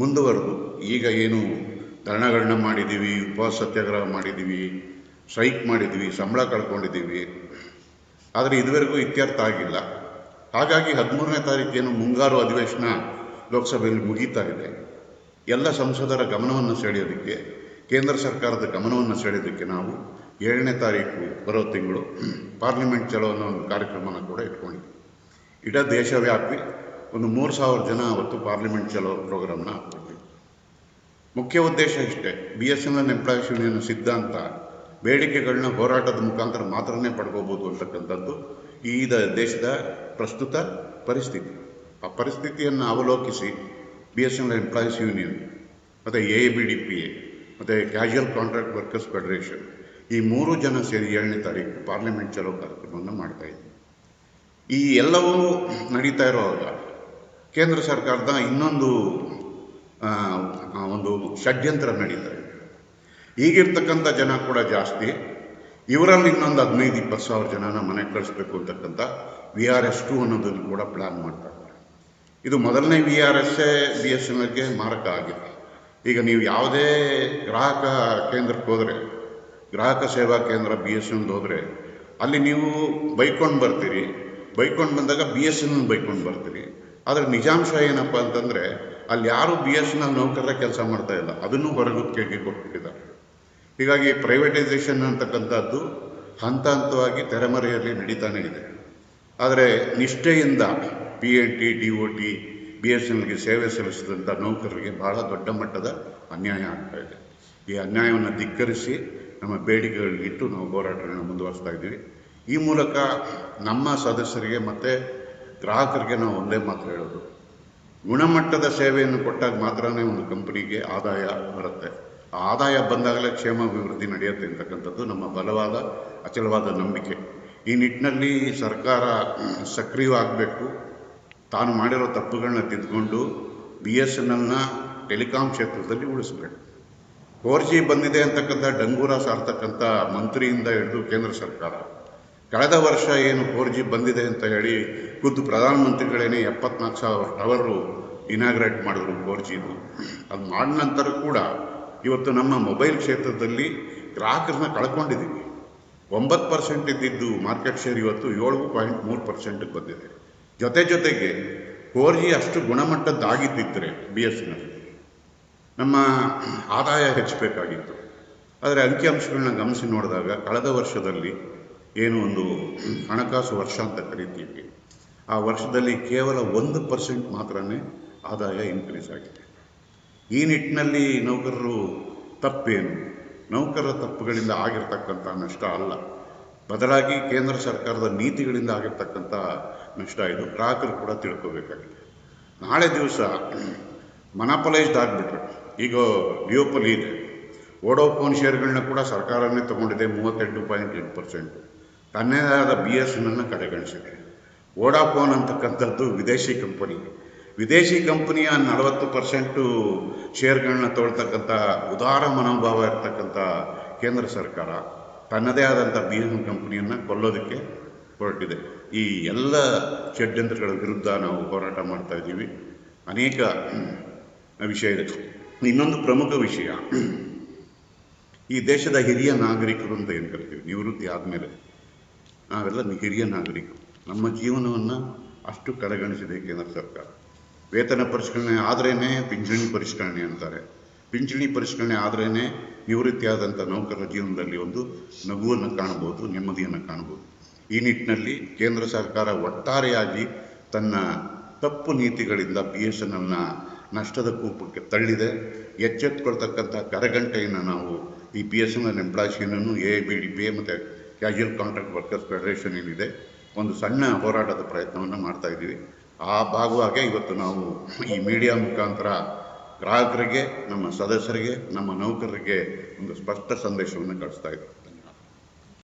ಮುಂದುವರೆದು ಈಗ ಏನು ಧರಣಗಳನ್ನ ಮಾಡಿದ್ದೀವಿ, ಉಪವಾಸ ಸತ್ಯಾಗ್ರಹ ಮಾಡಿದ್ದೀವಿ, ಸ್ಟ್ರೈಕ್ ಮಾಡಿದ್ದೀವಿ, ಸಂಬಳ ಕಳ್ಕೊಂಡಿದ್ದೀವಿ, ಆದರೆ ಇದುವರೆಗೂ ಇತ್ಯರ್ಥ ಆಗಿಲ್ಲ. ಹಾಗಾಗಿ 13ನೇ ತಾರೀಕೇನು ಮುಂಗಾರು ಅಧಿವೇಶನ ಲೋಕಸಭೆಯಲ್ಲಿ ಮುಗೀತಾ ಇದೆ. ಎಲ್ಲ ಸಂಸದರ ಗಮನವನ್ನು ಸೆಳೆಯೋದಕ್ಕೆ, ಕೇಂದ್ರ ಸರ್ಕಾರದ ಗಮನವನ್ನು ಸೆಳೆಯೋದಕ್ಕೆ ನಾವು 7ನೇ ತಾರೀಕು ಬರೋ ತಿಂಗಳು ಪಾರ್ಲಿಮೆಂಟ್ ಚಲೋ ಅನ್ನೋ ಒಂದು ಕಾರ್ಯಕ್ರಮನ ಕೂಡ ಇಟ್ಕೊಂಡಿದ್ದೀವಿ. ಇಡೀ ದೇಶವ್ಯಾಪಿ ಒಂದು 3,000 ಜನ ಅವತ್ತು ಪಾರ್ಲಿಮೆಂಟ್ ಚಲೋ ಪ್ರೋಗ್ರಾಮ್ನ ಹಾಕ್ಕೊಳ್ತೀವಿ. ಮುಖ್ಯ ಉದ್ದೇಶ ಇಷ್ಟೇ, BSNL ಎಂಪ್ಲಾಯೀಸ್ ಯೂನಿಯನ್ ಸಿದ್ಧಾಂತ ಬೇಡಿಕೆಗಳನ್ನ ಹೋರಾಟದ ಮುಖಾಂತರ ಮಾತ್ರನೇ ಪಡ್ಕೋಬೋದು ಅಂತಕ್ಕಂಥದ್ದು ಈ ದೇಶದ ಪ್ರಸ್ತುತ ಪರಿಸ್ಥಿತಿ. ಆ ಪರಿಸ್ಥಿತಿಯನ್ನು ಅವಲೋಕಿಸಿ BSNL ಎಂಪ್ಲಾಯೀಸ್ ಯೂನಿಯನ್ ಮತ್ತು AABDPA ಮತ್ತು ಕ್ಯಾಶುಯಲ್ ಕಾಂಟ್ರಾಕ್ಟ್ ವರ್ಕರ್ಸ್ ಫೆಡರೇಷನ್ ಈ 3 ಜನ ಸೇರಿ 7ನೇ ತಾರೀಕು ಪಾರ್ಲಿಮೆಂಟ್ ಚಲೋ ಕಾರ್ಯಕ್ರಮವನ್ನು ಮಾಡ್ತಾಯಿದ್ವಿ. ಈ ಎಲ್ಲವೂ ನಡೀತಾ ಇರುವಾಗ ಕೇಂದ್ರ ಸರ್ಕಾರದ ಇನ್ನೊಂದು ಒಂದು ಷಡ್ಯಂತ್ರ ನಡೀತಾ ಇದೆ. ಈಗಿರ್ತಕ್ಕಂಥ ಜನ ಕೂಡ ಜಾಸ್ತಿ, ಇವರಲ್ಲಿ ಇನ್ನೊಂದು 15-20 ಸಾವಿರ ಜನನ ಮನೆಗೆ ಕಳಿಸ್ಬೇಕು ಅಂತಕ್ಕಂಥ VRS 2 ಅನ್ನೋದನ್ನು ಕೂಡ ಪ್ಲ್ಯಾನ್ ಮಾಡ್ತಾ ಇದ್ದಾರೆ. ಇದು ಮೊದಲನೇ VRSೇ BSNLಗೆ ಮಾರಕ ಆಗಿದೆ. ಈಗ ನೀವು ಯಾವುದೇ ಗ್ರಾಹಕ ಕೇಂದ್ರಕ್ಕೆ ಹೋದರೆ, ಗ್ರಾಹಕ ಸೇವಾ ಕೇಂದ್ರ BSNL ಹೋದರೆ ಅಲ್ಲಿ ನೀವು ಬೈಕೊಂಡು ಬರ್ತೀರಿ, ಬೈಕೊಂಡು ಬಂದಾಗ BSNL ಬೈಕೊಂಡು ಬರ್ತೀರಿ. ಆದರೆ ನಿಜಾಂಶ ಏನಪ್ಪ ಅಂತಂದರೆ ಅಲ್ಲಿ ಯಾರು BSNL ನೌಕರರ ಕೆಲಸ ಮಾಡ್ತಾ ಇಲ್ಲ, ಅದನ್ನು ಹೊರಗುತ್ತಿಗೆಗೆ ಕೊಟ್ಬಿಟ್ಟಿದ್ದಾರೆ. ಹೀಗಾಗಿ ಪ್ರೈವೇಟೈಸೇಷನ್ ಅಂತಕ್ಕಂಥದ್ದು ಹಂತ ಹಂತವಾಗಿ ತೆರೆಮರೆಯಲ್ಲಿ ನಡೀತಾನೆ ಇದೆ. ಆದರೆ ನಿಷ್ಠೆಯಿಂದ PNT, DOT, BSNLಗೆ ಸೇವೆ ಸಲ್ಲಿಸಿದಂಥ ನೌಕರರಿಗೆ ಬಹಳ ದೊಡ್ಡ ಮಟ್ಟದ ಅನ್ಯಾಯ ಆಗ್ತಾ ಇದೆ. ಈ ಅನ್ಯಾಯವನ್ನು ಧಿಕ್ಕರಿಸಿ ನಮ್ಮ ಬೇಡಿಕೆಗಳನ್ನಿಟ್ಟು ನಾವು ಹೋರಾಟಗಳನ್ನ ಮುಂದುವರಿಸ್ತಾ ಇದ್ದೀವಿ. ಈ ಮೂಲಕ ನಮ್ಮ ಸದಸ್ಯರಿಗೆ ಮತ್ತು ಗ್ರಾಹಕರಿಗೆ ನಾವು ಒಂದೇ ಮಾತು ಹೇಳೋದು, ಗುಣಮಟ್ಟದ ಸೇವೆಯನ್ನು ಕೊಟ್ಟಾಗ ಮಾತ್ರನೇ ಒಂದು ಕಂಪನಿಗೆ ಆದಾಯ ಬರುತ್ತೆ. ಆ ಆದಾಯ ಬಂದಾಗಲೇ ಕ್ಷೇಮಾಭಿವೃದ್ಧಿ ನಡೆಯುತ್ತೆ ಅಂತಕ್ಕಂಥದ್ದು ನಮ್ಮ ಬಲವಾದ ಅಚಲವಾದ ನಂಬಿಕೆ. ಈ ನಿಟ್ಟಿನಲ್ಲಿ ಸರ್ಕಾರ ಸಕ್ರಿಯವಾಗಬೇಕು. ತಾನು ಮಾಡಿರೋ ತಪ್ಪುಗಳನ್ನ ತಿದ್ದುಕೊಂಡು BSNLನ ಟೆಲಿಕಾಂ ಕ್ಷೇತ್ರದಲ್ಲಿ ಉಳಿಸಬೇಕು. 4G ಬಂದಿದೆ ಅಂತಕ್ಕಂಥ ಡಂಗೂರ ಸಾರ್ತಕ್ಕಂಥ ಮಂತ್ರಿಯಿಂದ ಹಿಡಿದು ಕೇಂದ್ರ ಸರ್ಕಾರ ಕಳೆದ ವರ್ಷ ಏನು 4G ಬಂದಿದೆ ಅಂತ ಹೇಳಿ ಖುದ್ದು ಪ್ರಧಾನಮಂತ್ರಿಗಳೇನೆ 74,000 ಟವರು ಇನಾಗ್ರೇಟ್ ಮಾಡಿದ್ರು 4Gದು. ಅದು ಮಾಡಿದ ನಂತರ ಕೂಡ ಇವತ್ತು ನಮ್ಮ ಮೊಬೈಲ್ ಕ್ಷೇತ್ರದಲ್ಲಿ ಗ್ರಾಹಕರನ್ನ ಕಳ್ಕೊಂಡಿದ್ದೀವಿ. 9% ಇದ್ದಿದ್ದು ಮಾರ್ಕೆಟ್ ಶೇರ್ ಇವತ್ತು 7.3%ಗೆ ಬಂದಿದೆ. ಜೊತೆಗೆ 4G ಅಷ್ಟು ಗುಣಮಟ್ಟದ್ದಾಗಿದ್ದಿದ್ದರೆ BSNL ನಮ್ಮ ಆದಾಯ ಹೆಚ್ಚಬೇಕಾಗಿತ್ತು. ಆದರೆ ಅಂಕಿಅಂಶಗಳನ್ನ ಗಮನಿಸಿ ನೋಡಿದಾಗ ಕಳೆದ ವರ್ಷದಲ್ಲಿ ಏನು ಒಂದು ಹಣಕಾಸು ವರ್ಷ ಅಂತ ಕರಿತೀವಿ, ಆ ವರ್ಷದಲ್ಲಿ ಕೇವಲ 1% ಮಾತ್ರನೇ ಆದಾಯ ಇನ್ಕ್ರೀಸ್ ಆಗಿದೆ. ಈ ನಿಟ್ಟಿನಲ್ಲಿ ನೌಕರರು ತಪ್ಪೇನು? ನೌಕರರ ತಪ್ಪುಗಳಿಂದ ಆಗಿರ್ತಕ್ಕಂಥ ನಷ್ಟ ಅಲ್ಲ, ಬದಲಾಗಿ ಕೇಂದ್ರ ಸರ್ಕಾರದ ನೀತಿಗಳಿಂದ ಆಗಿರ್ತಕ್ಕಂಥ ನಷ್ಟ. ಇದು ಗ್ರಾಹಕರು ಕೂಡ ತಿಳ್ಕೋಬೇಕಾಗಿದೆ. ನಾಳೆ ದಿವಸ ಮೊನಪಲೈಸ್ಡ್ ಆಗಿಬಿಟ್ರೆ, ಈಗ ಡಿಯೋಪಲಿ ಇದೆ, ವೋಡೋಫೋನ್ ಶೇರ್ಗಳನ್ನ ಕೂಡ ಸರ್ಕಾರನೇ ತೊಗೊಂಡಿದೆ 38.8%. ತನ್ನೇ ಆದ BSNLನ ಕಡೆಗಣಿಸಿದೆ. ವೋಡಾಫೋನ್ ಅಂತಕ್ಕಂಥದ್ದು ವಿದೇಶಿ ಕಂಪನಿ. ವಿದೇಶಿ ಕಂಪನಿಯ 40% ಶೇರ್ಗಳನ್ನ ತೊಗೊಳ್ತಕ್ಕಂಥ ಉದಾರ ಮನೋಭಾವ ಇರ್ತಕ್ಕಂಥ ಕೇಂದ್ರ ಸರ್ಕಾರ ತನ್ನದೇ ಆದಂಥ BSNL ಕಂಪನಿಯನ್ನು ಕೊಲ್ಲೋದಕ್ಕೆ ಹೊರಟಿದೆ. ಈ ಎಲ್ಲ ಷಡ್ಯಂತ್ರಗಳ ವಿರುದ್ಧ ನಾವು ಹೋರಾಟ ಮಾಡ್ತಾ ಇದ್ದೀವಿ. ಅನೇಕ ವಿಷಯ ಇದೆ. ಇನ್ನೊಂದು ಪ್ರಮುಖ ವಿಷಯ, ಈ ದೇಶದ ಹಿರಿಯ ನಾಗರಿಕರು ಅಂತ ಏನು ಕರಿತೀವಿ, ನಿವೃತ್ತಿ ಆದಮೇಲೆ ನಾವೆಲ್ಲ ಹಿರಿಯ ನಾಗರಿಕರು. ನಮ್ಮ ಜೀವನವನ್ನು ಅಷ್ಟು ಕಡೆಗಣಿಸಿದೆ ಕೇಂದ್ರ ಸರ್ಕಾರ. ವೇತನ ಪರಿಷ್ಕರಣೆ ಆದ್ರೇ ಪಿಂಚಣಿ ಪರಿಷ್ಕರಣೆ ಅಂತಾರೆ. ಪಿಂಚಣಿ ಪರಿಷ್ಕರಣೆ ಆದ್ರೇ ನಿವೃತ್ತಿಯಾದಂಥ ನೌಕರರ ಜೀವನದಲ್ಲಿ ಒಂದು ನಗುವನ್ನು ಕಾಣಬಹುದು, ನೆಮ್ಮದಿಯನ್ನು ಕಾಣಬಹುದು. ಈ ನಿಟ್ಟಿನಲ್ಲಿ ಕೇಂದ್ರ ಸರ್ಕಾರ ಒಟ್ಟಾರೆಯಾಗಿ ತನ್ನ ತಪ್ಪು ನೀತಿಗಳಿಂದ BSNLನ ನಷ್ಟದ ಕೂಪಕ್ಕೆ ತಳ್ಳಿದೆ. ಎಚ್ಚೆತ್ತುಕೊಳ್ತಕ್ಕಂಥ ಕರಗಂಟೆಯನ್ನು ನಾವು ಈ BSNL ಎಂಪ್ಲಾಯೀಸ್ ಯೂನಿಯನ್, AABDPA ಮತ್ತು ಕ್ಯಾಶುಯಲ್ ಕಾಂಟ್ರಾಕ್ಟ್ ವರ್ಕರ್ಸ್ ಫೆಡರೇಷನ್ ಏನಿದೆ, ಒಂದು ಸಣ್ಣ ಹೋರಾಟದ ಪ್ರಯತ್ನವನ್ನು ಮಾಡ್ತಾ ಇದ್ದೀವಿ. ಆ ಭಾಗವಾಗಿ ಇವತ್ತು ನಾವು ಈ ಮೀಡಿಯಾ ಮುಖಾಂತರ ಗ್ರಾಹಕರಿಗೆ, ನಮ್ಮ ಸದಸ್ಯರಿಗೆ, ನಮ್ಮ ನೌಕರರಿಗೆ ಒಂದು ಸ್ಪಷ್ಟ ಸಂದೇಶವನ್ನು ಕಳಿಸ್ತಾ ಇದ್ದೀವಿ.